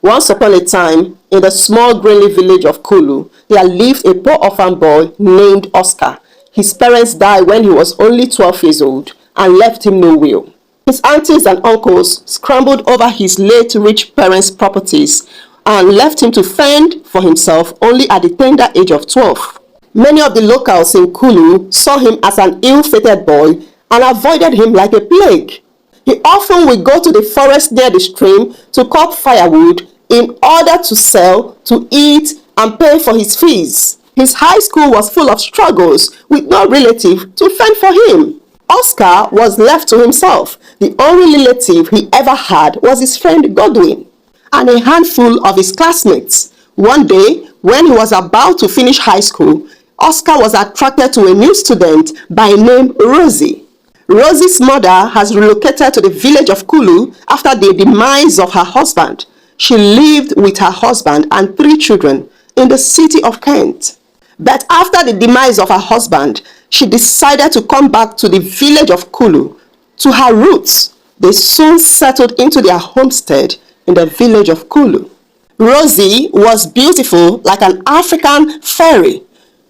Once upon a time, in the small Greenleaf village of Kulu, there lived a poor orphan boy named Oscar. His parents died when he was only 12 years old and left him no will. His aunties and uncles scrambled over his late rich parents' properties and left him to fend for himself only at the tender age of 12. Many of the locals in Kulu saw him as an ill-fated boy and avoided him like a plague. He often would go to the forest near the stream to cut firewood in order to sell, to eat, and pay for his fees. His high school was full of struggles with no relative to fend for him. Oscar was left to himself. The only relative he ever had was his friend Godwin and a handful of his classmates. One day, when he was about to finish high school, Oscar was attracted to a new student by name Rosie. Rosie's mother has relocated to the village of Kulu after the demise of her husband. She lived with her husband and 3 children in the city of Kent. But after the demise of her husband, she decided to come back to the village of Kulu, to her roots. They soon settled into their homestead in the village of Kulu. Rosie was beautiful like an African fairy.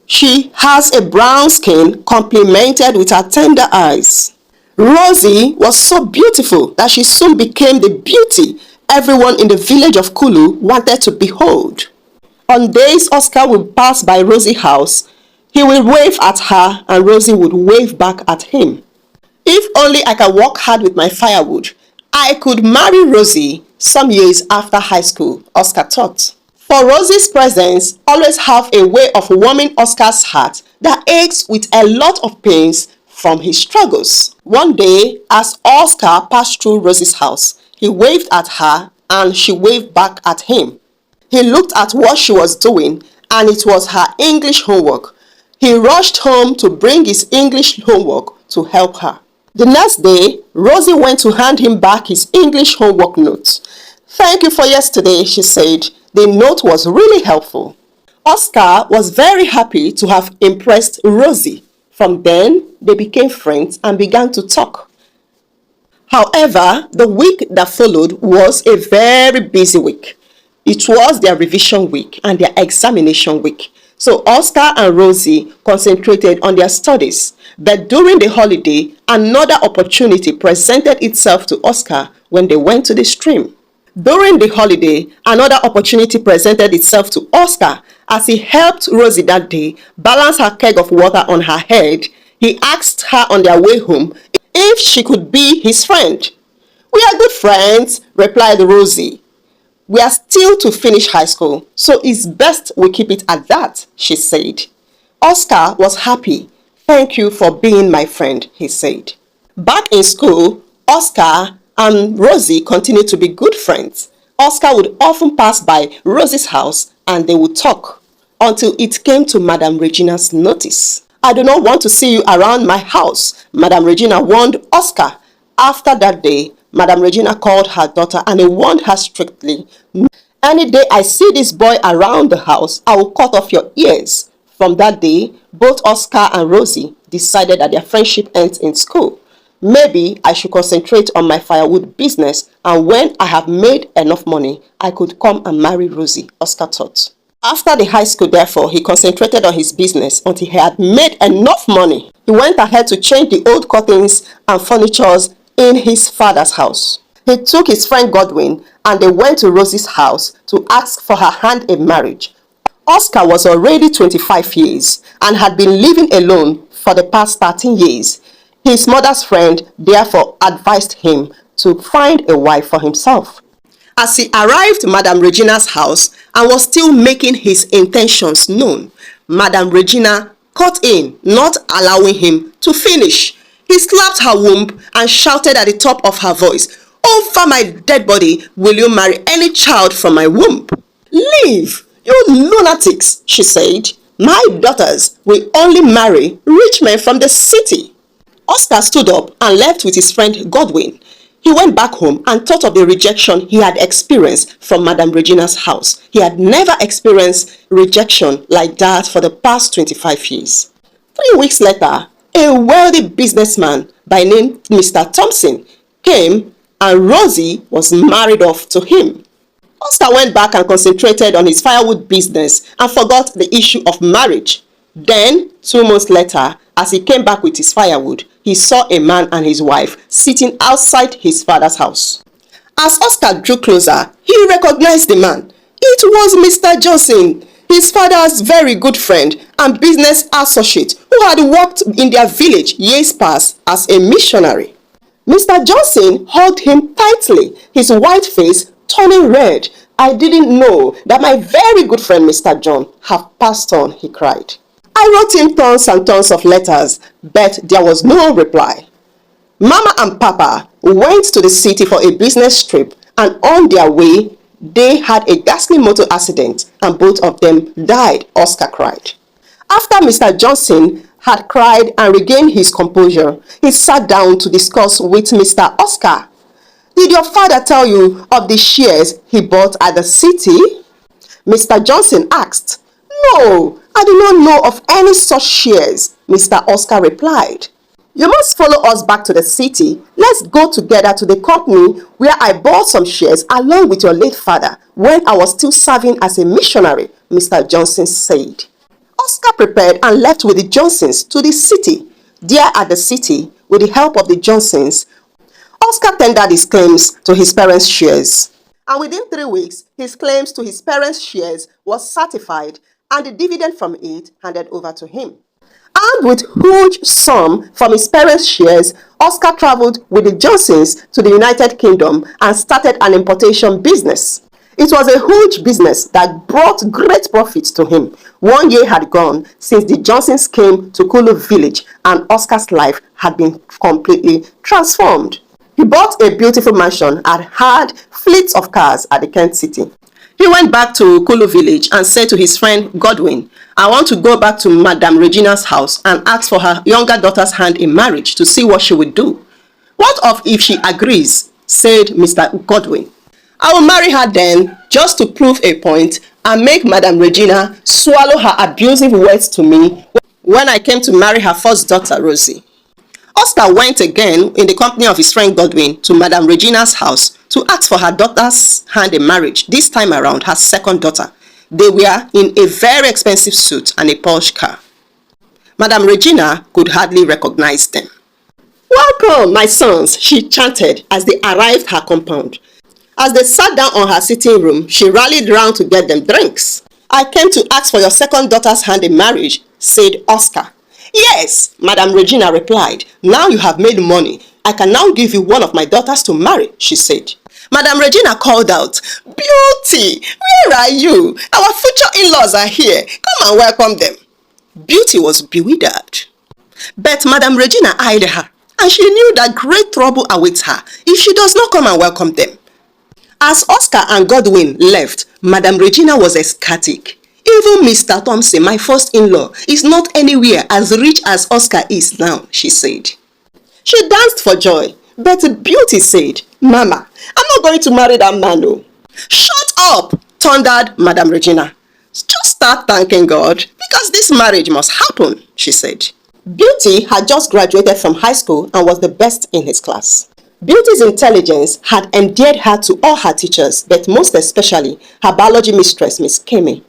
She has a brown skin complemented with her tender eyes. Rosie was so beautiful that she soon became the beauty everyone in the village of Kulu wanted to behold. On days Oscar would pass by Rosie's house, he would wave at her and Rosie would wave back at him. If only I could work hard with my firewood, I could marry Rosie some years after high school, Oscar thought. For Rosie's presence always have a way of warming Oscar's heart that aches with a lot of pains from his struggles. One day, as Oscar passed through Rosie's house, he waved at her and she waved back at him. He looked at what she was doing and it was her English homework. He rushed home to bring his English homework to help her. The next day, Rosie went to hand him back his English homework notes. "Thank you for yesterday," she said. The note was really helpful. Oscar was very happy to have impressed Rosie. From then, they became friends and began to talk. However, the week that followed was a very busy week. It was their revision week and their examination week. So Oscar and Rosie concentrated on their studies. But during the holiday, another opportunity presented itself to Oscar when they went to the stream. During the holiday, another opportunity presented itself to Oscar as he helped Rosie that day balance her keg of water on her head. He asked her on their way home if she could be his friend. "We are good friends," replied Rosie. "We are still to finish high school, so it's best we keep it at that," she said. Oscar was happy. "Thank you for being my friend," he said. Back in school, Oscar and Rosie continued to be good friends. Oscar would often pass by Rosie's house and they would talk until it came to Madame Regina's notice. "I do not want to see you around my house," Madame Regina warned Oscar. After that day, Madame Regina called her daughter and warned her strictly, "Any day I see this boy around the house, I will cut off your ears." From that day, both Oscar and Rosie decided that their friendship ends in school. "Maybe I should concentrate on my firewood business, and when I have made enough money, I could come and marry Rosie," Oscar thought. After the high school, therefore, he concentrated on his business until he had made enough money. He went ahead to change the old curtains and furniture in his father's house. He took his friend Godwin and they went to Rosie's house to ask for her hand in marriage. Oscar was already 25 years and had been living alone for the past 13 years. His mother's friend therefore advised him to find a wife for himself. As he arrived at Madame Regina's house and was still making his intentions known, Madame Regina cut in, not allowing him to finish. He slapped her womb and shouted at the top of her voice, "Over my dead body, will you marry any child from my womb?" "Leave, you lunatics," she said. "My daughters will only marry rich men from the city." Oscar stood up and left with his friend Godwin. He went back home and thought of the rejection he had experienced from Madame Regina's house. He had never experienced rejection like that for the past 25 years. 3 weeks later, a wealthy businessman by name Mr. Thompson came and Rosie was married off to him. Oscar went back and concentrated on his firewood business and forgot the issue of marriage. Then, 2 months later, as he came back with his firewood, he saw a man and his wife sitting outside his father's house. As Oscar drew closer, he recognized the man. It was Mr. Johnson, his father's very good friend and business associate who had worked in their village years past as a missionary. Mr. Johnson hugged him tightly, his white face turning red. "I didn't know that my very good friend Mr. John have passed on," he cried. "I wrote him tons and tons of letters, but there was no reply." Mama and Papa went to the city for a business trip, and on their way, they had a ghastly motor accident and both of them died, Oscar cried. After Mr. Johnson had cried and regained his composure, he sat down to discuss with Mr. Oscar. "Did your father tell you of the shares he bought at the city?" Mr. Johnson asked. "No, I do not know of any such shares," Mr. Oscar replied. "You must follow us back to the city. Let's go together to the company where I bought some shares along with your late father when I was still serving as a missionary," Mr. Johnson said. Oscar prepared and left with the Johnsons to the city. There at the city, with the help of the Johnsons, Oscar tendered his claims to his parents' shares. And within 3 weeks, his claims to his parents' shares was certified and the dividend from it handed over to him. Armed with huge sum from his parents' shares, Oscar traveled with the Johnsons to the United Kingdom and started an importation business. It was a huge business that brought great profits to him. 1 year had gone since the Johnsons came to Kulu village and Oscar's life had been completely transformed. He bought a beautiful mansion and had fleets of cars at the Kent City. He went back to Kulu village and said to his friend Godwin, "I want to go back to Madame Regina's house and ask for her younger daughter's hand in marriage to see what she would do." "What of if she agrees?" said Mr. Godwin. "I will marry her then, just to prove a point and make Madame Regina swallow her abusive words to me when I came to marry her first daughter, Rosie." Oscar went again in the company of his friend Godwin to Madame Regina's house to ask for her daughter's hand in marriage, this time around her second daughter. They were in a very expensive suit and a Porsche car. Madame Regina could hardly recognize them. "Welcome, my sons," she chanted as they arrived her compound. As they sat down on her sitting room, she rallied round to get them drinks. "I came to ask for your second daughter's hand in marriage," said Oscar. "Yes," Madame Regina replied. "Now you have made money. I can now give you one of my daughters to marry," she said. Madame Regina called out, "Beauty, where are you? Our future in-laws are here. Come and welcome them." Beauty was bewildered. But Madame Regina eyed her, and she knew that great trouble awaits her if she does not come and welcome them. As Oscar and Godwin left, Madame Regina was ecstatic. "Even Mr. Thompson, my first in-law, is not anywhere as rich as Oscar is now," she said. She danced for joy, but Beauty said, "Mama, I'm not going to marry that man, no." "Shut up," thundered Madame Regina. "Just start thanking God, because this marriage must happen," she said. Beauty had just graduated from high school and was the best in his class. Beauty's intelligence had endeared her to all her teachers, but most especially her biology mistress, Miss Kemi.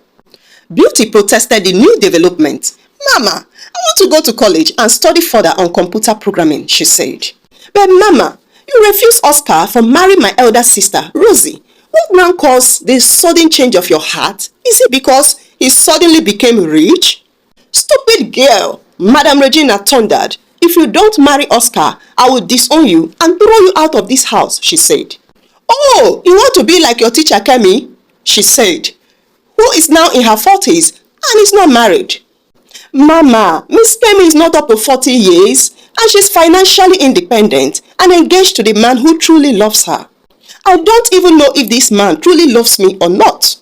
Beauty protested the new development. "Mama, I want to go to college and study further on computer programming," she said. "But Mama, you refused Oscar from marrying my elder sister, Rosie. What now caused this sudden change of your heart? Is it because he suddenly became rich?" "Stupid girl," Madame Regina thundered. "If you don't marry Oscar, I will disown you and throw you out of this house," she said. "Oh, you want to be like your teacher Kemi?" she said, who is now in her 40s and is not married. "Mama, Miss Kemi is not up to 40 years and she's financially independent and engaged to the man who truly loves her. I don't even know if this man truly loves me or not.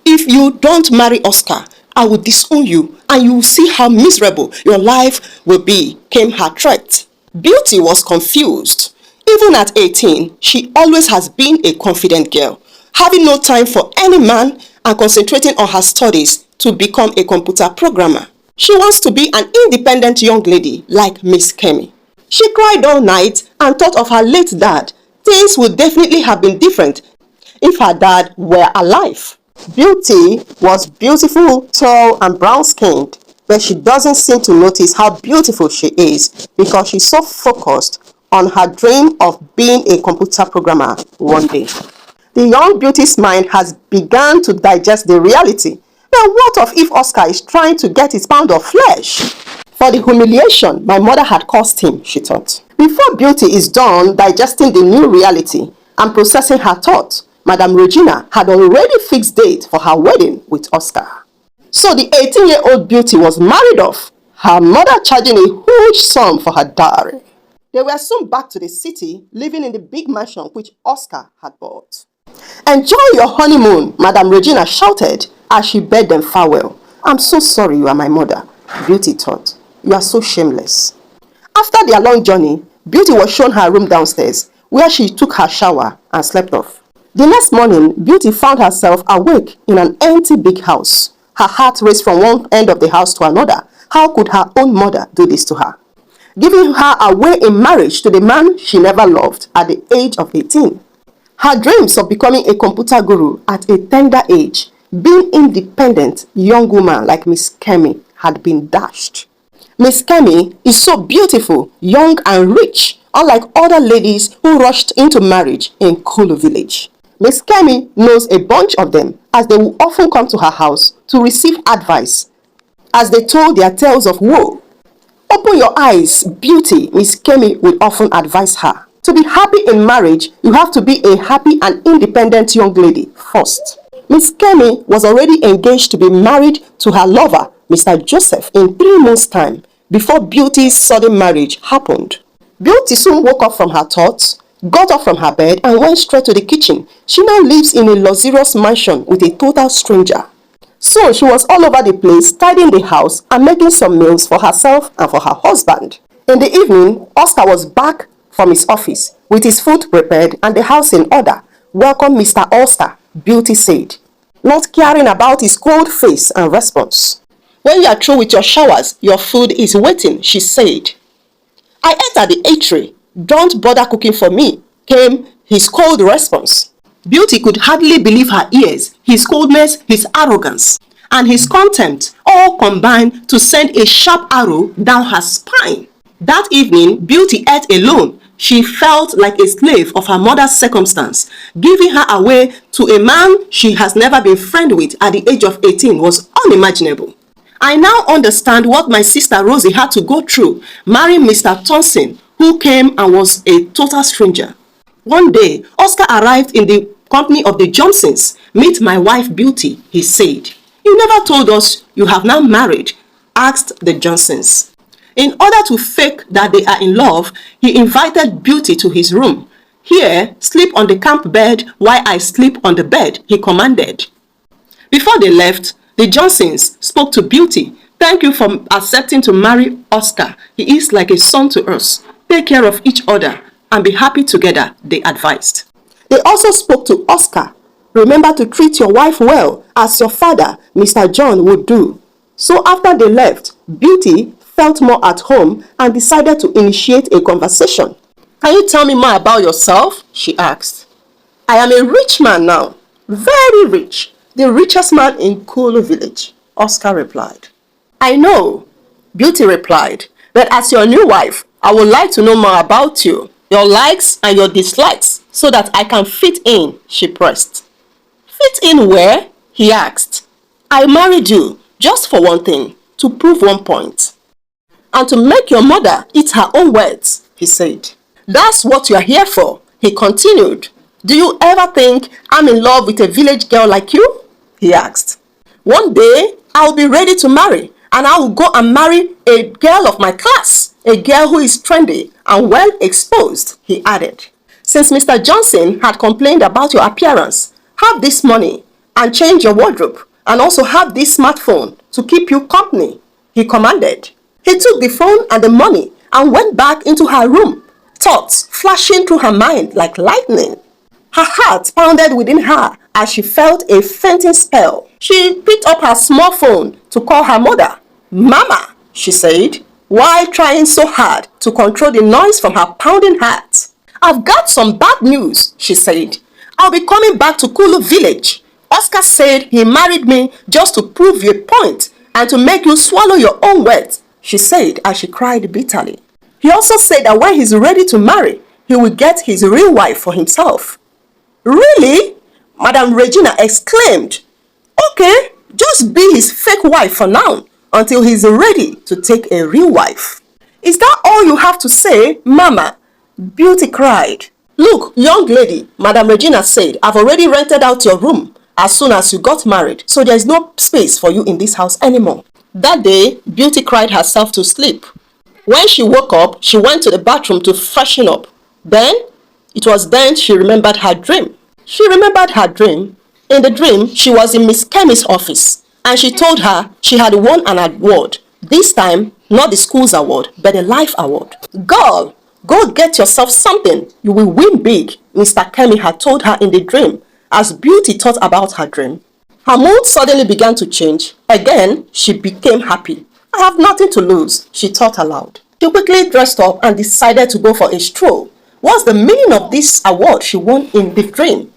If you don't marry Oscar, I will disown you and you will see how miserable your life will be," came her threat. Beauty was confused. Even at 18, she always has been a confident girl, having no time for any man and concentrating on her studies to become a computer programmer. She wants to be an independent young lady like Miss Kemi. She cried all night and thought of her late dad. Things would definitely have been different if her dad were alive. Beauty was beautiful, tall, and brown-skinned, but she doesn't seem to notice how beautiful she is because she's so focused on her dream of being a computer programmer one day. The young Beauty's mind has begun to digest the reality. But what of if Oscar is trying to get his pound of flesh? For the humiliation my mother had caused him, she thought. Before Beauty is done digesting the new reality and processing her thought, Madame Regina had already fixed date for her wedding with Oscar. So the 18-year-old Beauty was married off, her mother charging a huge sum for her dowry. They were soon back to the city, living in the big mansion which Oscar had bought. "Enjoy your honeymoon," Madame Regina shouted as she bade them farewell. "I'm so sorry you are my mother," Beauty thought. "You are so shameless." After their long journey, Beauty was shown her room downstairs, where she took her shower and slept off. The next morning, Beauty found herself awake in an empty big house. Her heart raced from one end of the house to another. How could her own mother do this to her? Giving her away in marriage to the man she never loved at the age of 18. Her dreams of becoming a computer guru at a tender age, being independent young woman like Miss Kemi, had been dashed. Miss Kemi is so beautiful, young and rich, unlike other ladies who rushed into marriage in Kulu village. Miss Kemi knows a bunch of them, as they will often come to her house to receive advice as they told their tales of woe. "Open your eyes, Beauty," Miss Kemi will often advise her. "To be happy in marriage, you have to be a happy and independent young lady first." Miss Kemi was already engaged to be married to her lover, Mr. Joseph, in 3 months' time before Beauty's sudden marriage happened. Beauty soon woke up from her thoughts, got up from her bed and went straight to the kitchen. She now lives in a luxurious mansion with a total stranger. Soon she was all over the place, tidying the house and making some meals for herself and for her husband. In the evening, Oscar was back from his office with his food prepared and the house in order. "Welcome, Mr. Oscar," Beauty said, not caring about his cold face and response. "When you are through with your showers, your food is waiting," she said. "I ate at the eatery. Don't bother cooking for me," came his cold response. Beauty could hardly believe her ears. His coldness, his arrogance, and his contempt all combined to send a sharp arrow down her spine. That evening, Beauty ate alone. She felt like a slave of her mother's circumstance. Giving her away to a man she has never been friends with at the age of 18 was unimaginable. "I now understand what my sister Rosie had to go through, marrying Mr. Thompson, who came and was a total stranger." One day, Oscar arrived in the company of the Johnsons. "Meet my wife Beauty," he said. "You never told us you have now married," asked the Johnsons. In order to fake that they are in love, he invited Beauty to his room. "Here, sleep on the camp bed while I sleep on the bed," he commanded. Before they left, the Johnsons spoke to Beauty. "Thank you for accepting to marry Oscar. He is like a son to us. Take care of each other and be happy together," they advised. They also spoke to Oscar. "Remember to treat your wife well, as your father, Mr. John, would do." So after they left, Beauty felt more at home and decided to initiate a conversation. "Can you tell me more about yourself?" she asked. "I am a rich man now, very rich, the richest man in Kulu village," Oscar replied. "I know," Beauty replied, "but as your new wife, I would like to know more about you, your likes and your dislikes, so that I can fit in," she pressed. "Fit in where?" he asked. "I married you just for one thing, to prove one point. And to make your mother eat her own words," he said. "That's what you are here for," he continued. "Do you ever think I'm in love with a village girl like you?" he asked. "One day, I'll be ready to marry, and I will go and marry a girl of my class, a girl who is trendy and well exposed," he added. "Since Mr. Johnson had complained about your appearance, have this money and change your wardrobe, and also have this smartphone to keep you company," he commanded. He took the phone and the money and went back into her room, thoughts flashing through her mind like lightning. Her heart pounded within her as she felt a fainting spell. She picked up her small phone to call her mother. "Mama," she said, while trying so hard to control the noise from her pounding heart. "I've got some bad news," she said. I'll be coming back to Kulu village. Oscar said he married me just to prove your point and to make you swallow your own words, she said as she cried bitterly. He also said that when he's ready to marry, he will get his real wife for himself. Really? Madam Regina exclaimed. Okay, just be his fake wife for now until he's ready to take a real wife. Is that all you have to say, Mama? Beauty cried. Look, young lady, Madam Regina said, I've already rented out your room as soon as you got married, so there's no space for you in this house anymore. That day, Beauty cried herself to sleep. When she woke up, she went to the bathroom to freshen up. It was then she remembered her dream. In the dream, she was in Miss Kemi's office and she told her she had won an award. This time, not the school's award, but a life award. Girl, go get yourself something. You will win big, Mr. Kemi had told her in the dream. As Beauty thought about her dream, her mood suddenly began to change. Again, she became happy. I have nothing to lose, she thought aloud. She quickly dressed up and decided to go for a stroll. What's the meaning of this award she won in the dream?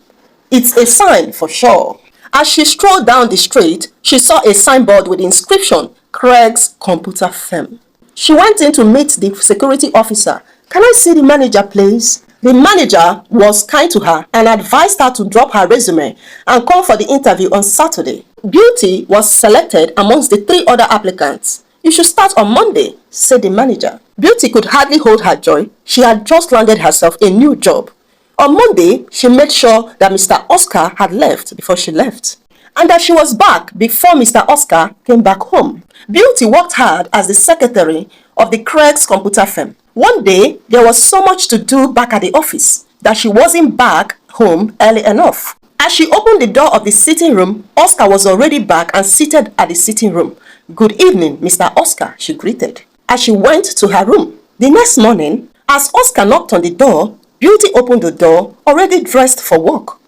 It's a sign for sure. As she strolled down the street, she saw a signboard with the inscription, Craig's Computer Firm. She went in to meet the security officer. Can I see the manager, please? The manager was kind to her and advised her to drop her resume and come for the interview on Saturday. Beauty was selected amongst the 3 other applicants. You should start on Monday, said the manager. Beauty could hardly hold her joy. She had just landed herself a new job. On Monday, she made sure that Mr. Oscar had left before she left, and that she was back before Mr. Oscar came back home. Beauty worked hard as the secretary of the Craig's Computer Firm. One day, there was so much to do back at the office that she wasn't back home early enough. As she opened the door of the sitting room, Oscar was already back and seated at the sitting room. Good evening, Mr. Oscar, she greeted, as she went to her room. The next morning, as Oscar knocked on the door, Beauty opened the door, already dressed for work.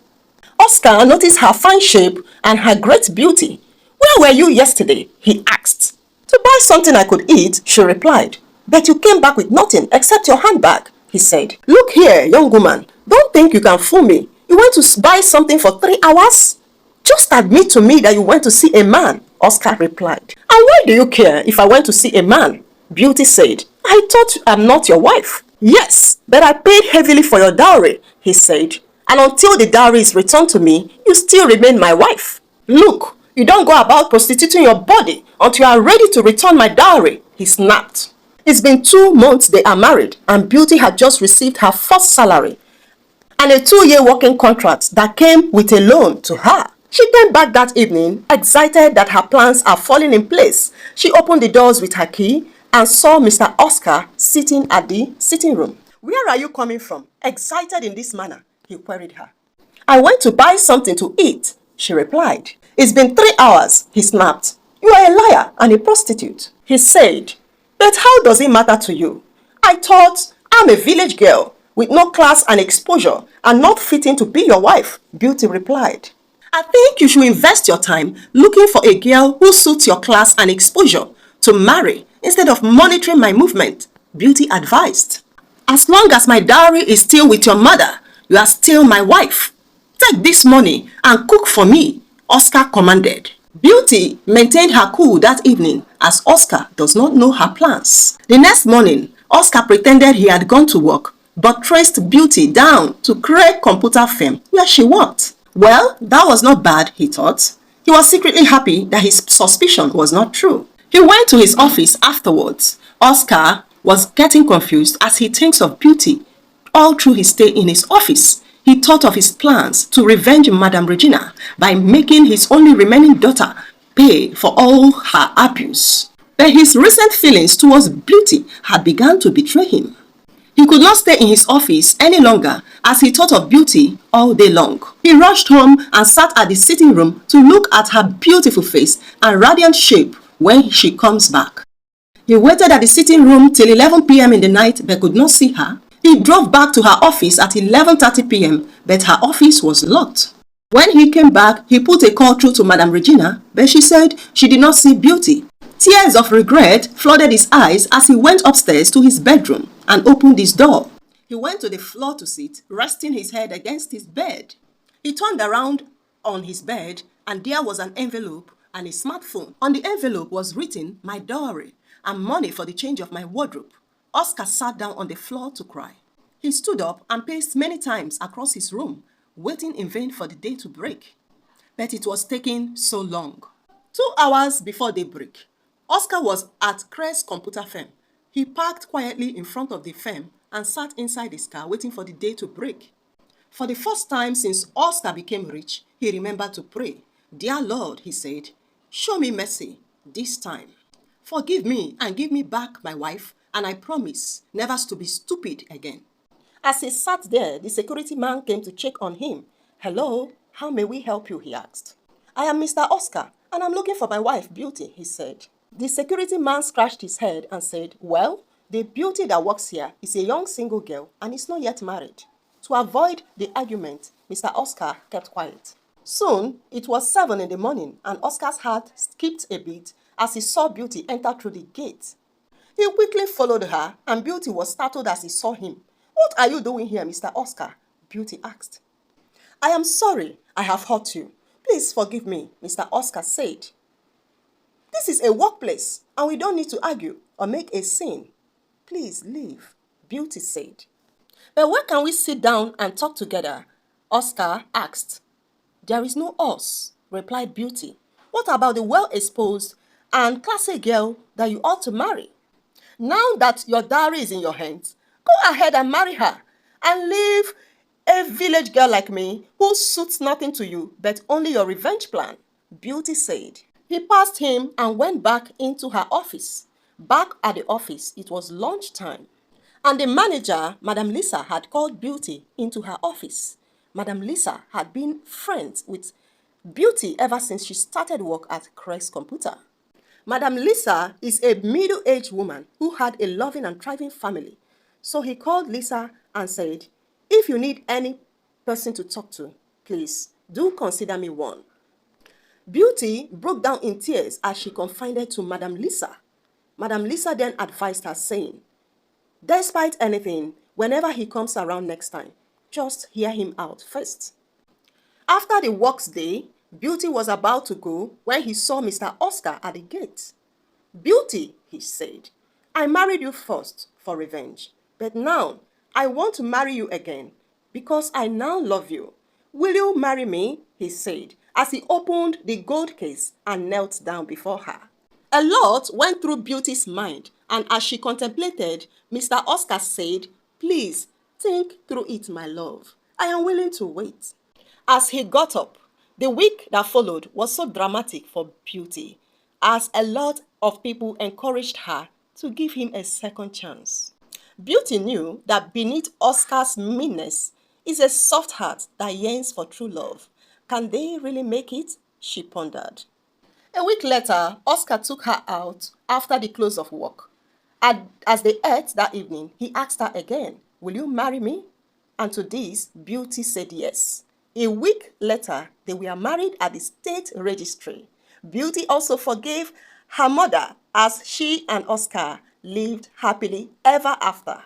Oscar noticed her fine shape and her great beauty. Where were you yesterday? He asked. To buy something I could eat, she replied. But you came back with nothing except your handbag, he said. Look here, young woman, don't think you can fool me. You went to buy something for 3 hours? Just admit to me that you went to see a man, Oscar replied. And why do you care if I went to see a man? Beauty said. I thought I'm not your wife. Yes, but I paid heavily for your dowry, he said. And until the dowry is returned to me, you still remain my wife. Look, you don't go about prostituting your body until you are ready to return my dowry, he snapped. It's been 2 months they are married, and Beauty had just received her first salary and a 2-year working contract that came with a loan to her. She came back that evening, excited that her plans are falling in place. She opened the doors with her key and saw Mr. Oscar sitting at the sitting room. Where are you coming from, excited in this manner? He queried her. I went to buy something to eat, she replied. It's been 3 hours, he snapped. You are a liar and a prostitute, he said. But how does it matter to you? I thought I'm a village girl with no class and exposure and not fitting to be your wife, Beauty replied. I think you should invest your time looking for a girl who suits your class and exposure to marry instead of monitoring my movement, Beauty advised. As long as my dowry is still with your mother, you are still my wife. Take this money and cook for me, Oscar commanded. Beauty maintained her cool that evening as Oscar does not know her plans. The next morning, Oscar pretended he had gone to work but traced Beauty down to Craig Computer Firm where she worked. Well, that was not bad, he thought. He was secretly happy that his suspicion was not true. He went to his office afterwards. Oscar was getting confused as he thinks of Beauty. All through his stay in his office, he thought of his plans to revenge Madam Regina by making his only remaining daughter pay for all her abuse. But his recent feelings towards Beauty had begun to betray him. He could not stay in his office any longer as he thought of Beauty all day long. He rushed home and sat at the sitting room to look at her beautiful face and radiant shape when she comes back. He waited at the sitting room till 11 p.m. in the night but could not see her. He drove back to her office at 11:30 p.m. but her office was locked. When he came back, he put a call through to Madam Regina, but she said she did not see Beauty. Tears of regret flooded his eyes as he went upstairs to his bedroom and opened his door. He went to the floor to sit, resting his head against his bed. He turned around on his bed and there was an envelope and a smartphone. On the envelope was written, "My dowry and money for the change of my wardrobe." Oscar sat down on the floor to cry. He stood up and paced many times across his room, waiting in vain for the day to break. But it was taking so long. 2 hours before daybreak, Oscar was at Crest's computer firm. He parked quietly in front of the firm and sat inside his car waiting for the day to break. For the first time since Oscar became rich, he remembered to pray. "Dear Lord," he said, "show me mercy this time. Forgive me and give me back my wife, and I promise never to be stupid again." As he sat there, the security man came to check on him. "Hello, how may we help you?" he asked. "I am Mr. Oscar, and I'm looking for my wife, Beauty," he said. The security man scratched his head and said, "Well, the Beauty that works here is a young single girl and is not yet married." To avoid the argument, Mr. Oscar kept quiet. Soon, it was 7 in the morning and Oscar's heart skipped a beat as he saw Beauty enter through the gate. He quickly followed her and Beauty was startled as he saw him. "What are you doing here, Mr. Oscar?" Beauty asked. "I am sorry I have hurt you. Please forgive me," Mr. Oscar said. "This is a workplace and we don't need to argue or make a scene. Please leave," Beauty said. "But where can we sit down and talk together?" Oscar asked. "There is no us," replied Beauty. "What about the well-exposed and classy girl that you ought to marry? Now that your dowry is in your hands, go ahead and marry her and leave a village girl like me who suits nothing to you but only your revenge plan," Beauty said. He passed him and went back into her office. Back at the office, it was lunchtime. And the manager, Madam Lisa, had called Beauty into her office. Madam Lisa had been friends with Beauty ever since she started work at Crest's computer. Madam Lisa is a middle-aged woman who had a loving and thriving family. So he called Lisa and said, "If you need any person to talk to, please do consider me one." Beauty broke down in tears as she confided to Madam Lisa. Madam Lisa then advised her, saying, "Despite anything, whenever he comes around next time, just hear him out first." After the works day, Beauty was about to go when he saw Mr. Oscar at the gate. "Beauty," he said, "I married you first for revenge, but now I want to marry you again because I now love you. Will you marry me?" he said as he opened the gold case and knelt down before her. A lot went through Beauty's mind, and as she contemplated, Mr. Oscar said, "Please think through it, my love. I am willing to wait." As he got up, the week that followed was so dramatic for Beauty, as a lot of people encouraged her to give him a second chance. Beauty knew that beneath Oscar's meanness is a soft heart that yearns for true love. Can they really make it? She pondered. A week later, Oscar took her out after the close of work. As they ate that evening, he asked her again, "Will you marry me?" And to this, Beauty said yes. A week later, they were married at the state registry. Beauty also forgave her mother as she and Oscar lived happily ever after.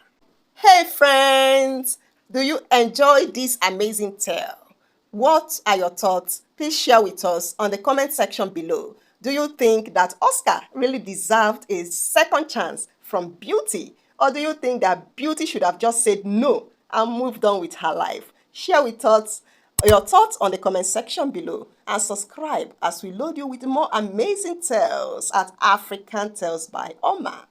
Hey friends, do you enjoy this amazing tale? What are your thoughts? Please share with us on the comment section below. Do you think that Oscar really deserved a second chance from Beauty? Or do you think that Beauty should have just said no and moved on with her life? Share with us your thoughts on the comment section below and subscribe as we load you with more amazing tales at African Tales by Oma.